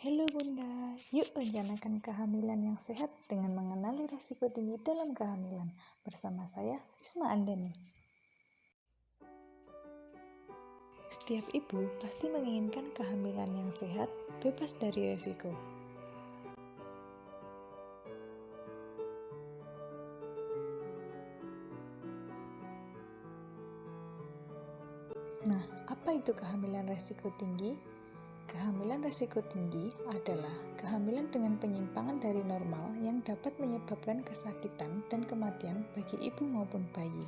Halo Bunda, yuk rencanakan kehamilan yang sehat dengan mengenali risiko tinggi dalam kehamilan. Bersama saya, Risma Andani. Setiap ibu pasti menginginkan kehamilan yang sehat, bebas dari risiko. Nah, apa itu kehamilan risiko tinggi? Kehamilan risiko tinggi adalah kehamilan dengan penyimpangan dari normal yang dapat menyebabkan kesakitan dan kematian bagi ibu maupun bayi.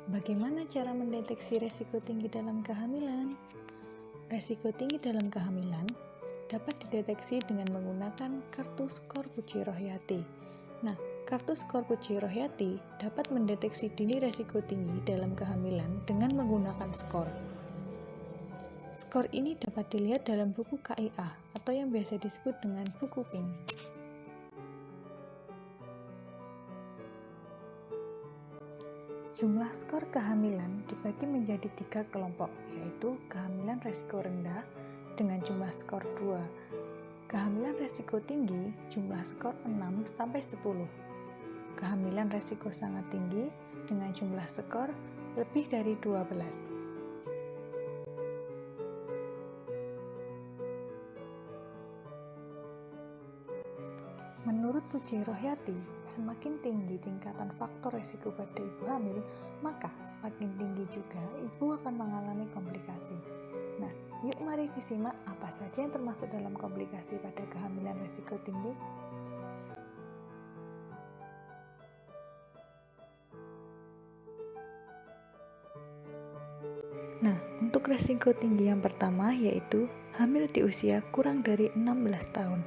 Bagaimana cara mendeteksi risiko tinggi dalam kehamilan? Risiko tinggi dalam kehamilan dapat dideteksi dengan menggunakan kartu skor Puji Rohyati. Nah, kartu skor Puji Rohyati dapat mendeteksi dini risiko tinggi dalam kehamilan dengan menggunakan skor. Skor ini dapat dilihat dalam buku KIA atau yang biasa disebut dengan buku PING. Jumlah skor kehamilan dibagi menjadi 3 kelompok, yaitu kehamilan risiko rendah dengan jumlah skor 2, kehamilan risiko tinggi jumlah skor 6-10, kehamilan risiko sangat tinggi dengan jumlah skor lebih dari 12. Menurut Puji Rohyati, semakin tinggi tingkatan faktor risiko pada ibu hamil, maka semakin tinggi juga ibu akan mengalami komplikasi. Nah, yuk mari disimak apa saja yang termasuk dalam komplikasi pada kehamilan risiko tinggi. Nah, untuk risiko tinggi yang pertama yaitu hamil di usia kurang dari 16 tahun.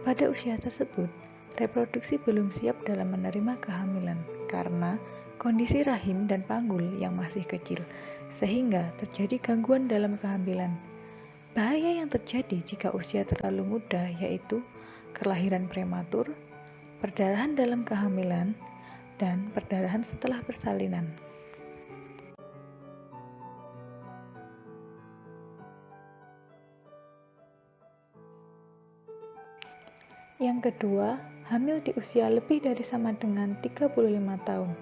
Pada usia tersebut, reproduksi belum siap dalam menerima kehamilan karena kondisi rahim dan panggul yang masih kecil, sehingga terjadi gangguan dalam kehamilan. Bahaya yang terjadi jika usia terlalu muda yaitu kelahiran prematur, perdarahan dalam kehamilan, dan perdarahan setelah persalinan. Yang kedua, hamil di usia lebih dari sama dengan 35 tahun.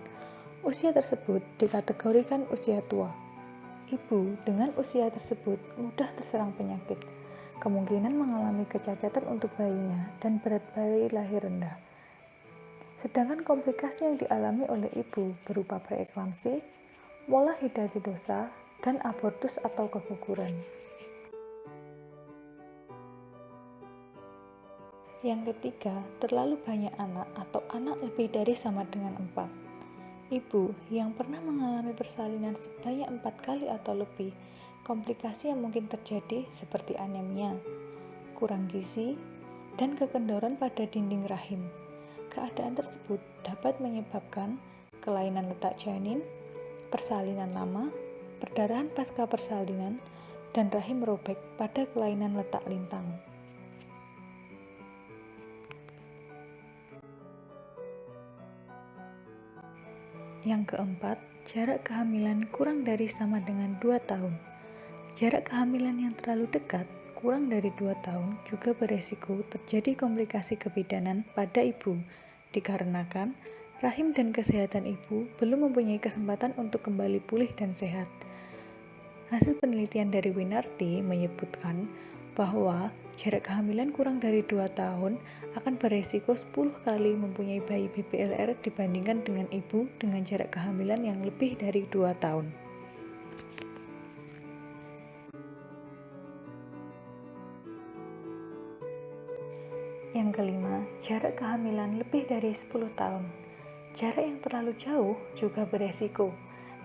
Usia tersebut dikategorikan usia tua. Ibu dengan usia tersebut mudah terserang penyakit, kemungkinan mengalami kecacatan untuk bayinya, dan berat bayi lahir rendah. Sedangkan komplikasi yang dialami oleh ibu berupa preeklamsi, mola hidariosa, dan abortus atau keguguran. Yang ketiga, terlalu banyak anak atau anak lebih dari sama dengan 4. Ibu yang pernah mengalami persalinan sebanyak 4 kali atau lebih, komplikasi yang mungkin terjadi seperti anemia, kurang gizi, dan kekendoran pada dinding rahim. Keadaan tersebut dapat menyebabkan kelainan letak janin, persalinan lama, perdarahan pasca persalinan, dan rahim robek pada kelainan letak lintang. Yang keempat, jarak kehamilan kurang dari sama dengan 2 tahun. Jarak kehamilan yang terlalu dekat, kurang dari 2 tahun, juga beresiko terjadi komplikasi kebidanan pada ibu, dikarenakan rahim dan kesehatan ibu belum mempunyai kesempatan untuk kembali pulih dan sehat. Hasil penelitian dari Winarti menyebutkan bahwa jarak kehamilan kurang dari 2 tahun akan beresiko 10 kali mempunyai bayi BBLR dibandingkan dengan ibu dengan jarak kehamilan yang lebih dari 2 tahun. Yang kelima, jarak kehamilan lebih dari 10 tahun. Jarak yang terlalu jauh juga beresiko,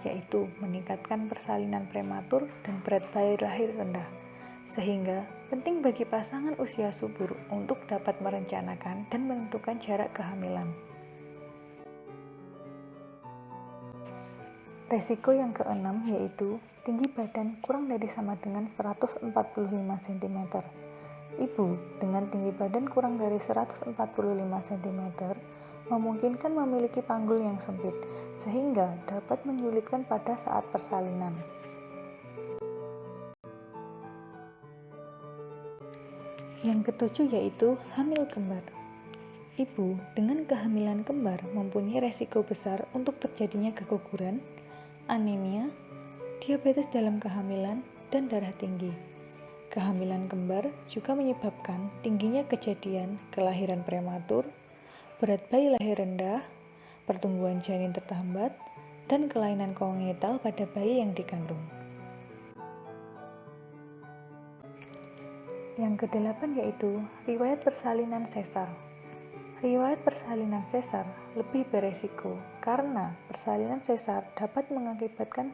yaitu meningkatkan persalinan prematur dan berat bayi lahir rendah. Sehingga penting bagi pasangan usia subur untuk dapat merencanakan dan menentukan jarak kehamilan. Resiko yang keenam yaitu tinggi badan kurang dari sama dengan 145 cm. Ibu dengan tinggi badan kurang dari 145 cm memungkinkan memiliki panggul yang sempit, sehingga dapat menyulitkan pada saat persalinan. Yang ketujuh yaitu hamil kembar. Ibu dengan kehamilan kembar mempunyai resiko besar untuk terjadinya keguguran, anemia, diabetes dalam kehamilan, dan darah tinggi. Kehamilan kembar juga menyebabkan tingginya kejadian kelahiran prematur, berat bayi lahir rendah, pertumbuhan janin terhambat, dan kelainan kongenital pada bayi yang dikandung. Yang kedelapan yaitu riwayat persalinan sesar. Riwayat persalinan sesar lebih beresiko karena persalinan sesar dapat mengakibatkan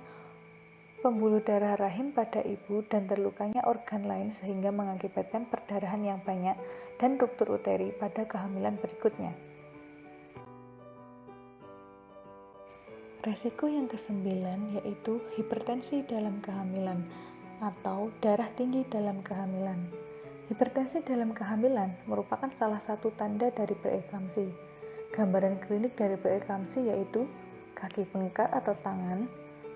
pembuluh darah rahim pada ibu dan terlukanya organ lain sehingga mengakibatkan perdarahan yang banyak dan ruptur uteri pada kehamilan berikutnya. Resiko yang kesembilan yaitu hipertensi dalam kehamilan atau darah tinggi dalam kehamilan. Hipertensi dalam kehamilan merupakan salah satu tanda dari preeklamsi. Gambaran klinik dari preeklamsi yaitu kaki bengkak atau tangan,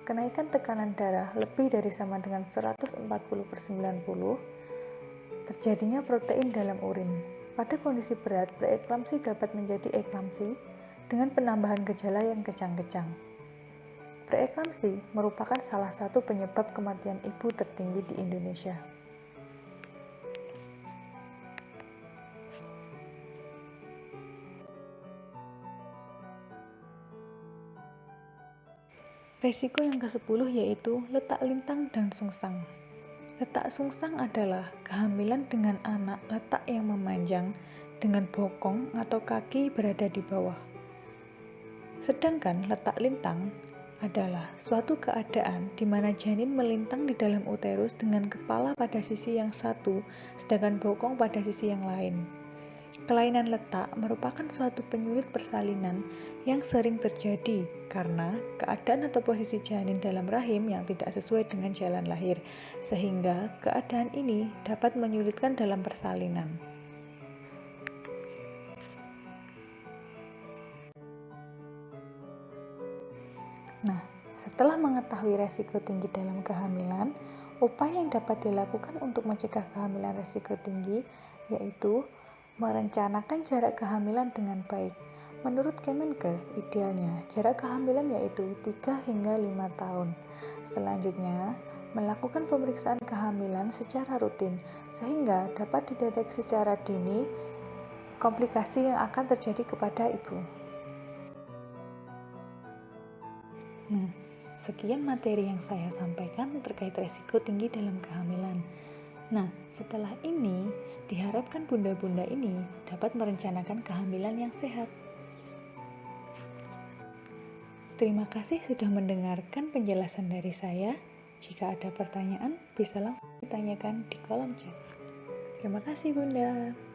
kenaikan tekanan darah lebih dari sama dengan 140/90, terjadinya protein dalam urin. Pada kondisi berat, preeklamsi dapat menjadi eklamsi dengan penambahan gejala yang kejang-kejang. Preeklamsi merupakan salah satu penyebab kematian ibu tertinggi di Indonesia. Resiko yang ke-10 yaitu letak lintang dan sungsang. Letak sungsang adalah kehamilan dengan anak letak yang memanjang dengan bokong atau kaki berada di bawah. Sedangkan letak lintang adalah suatu keadaan di mana janin melintang di dalam uterus dengan kepala pada sisi yang satu, sedangkan bokong pada sisi yang lain. Kelainan letak merupakan suatu penyulit persalinan yang sering terjadi karena keadaan atau posisi janin dalam rahim yang tidak sesuai dengan jalan lahir, sehingga keadaan ini dapat menyulitkan dalam persalinan. Nah, setelah mengetahui resiko tinggi dalam kehamilan, upaya yang dapat dilakukan untuk mencegah kehamilan resiko tinggi yaitu merencanakan jarak kehamilan dengan baik. Menurut Kemenkes, idealnya jarak kehamilan yaitu 3 hingga 5 tahun. Selanjutnya, melakukan pemeriksaan kehamilan secara rutin sehingga dapat dideteksi secara dini komplikasi yang akan terjadi kepada ibu. Nah, sekian materi yang saya sampaikan terkait resiko tinggi dalam kehamilan. Nah, setelah ini, diharapkan bunda-bunda ini dapat merencanakan kehamilan yang sehat. Terima kasih sudah mendengarkan penjelasan dari saya. Jika ada pertanyaan, bisa langsung ditanyakan di kolom chat. Terima kasih, Bunda.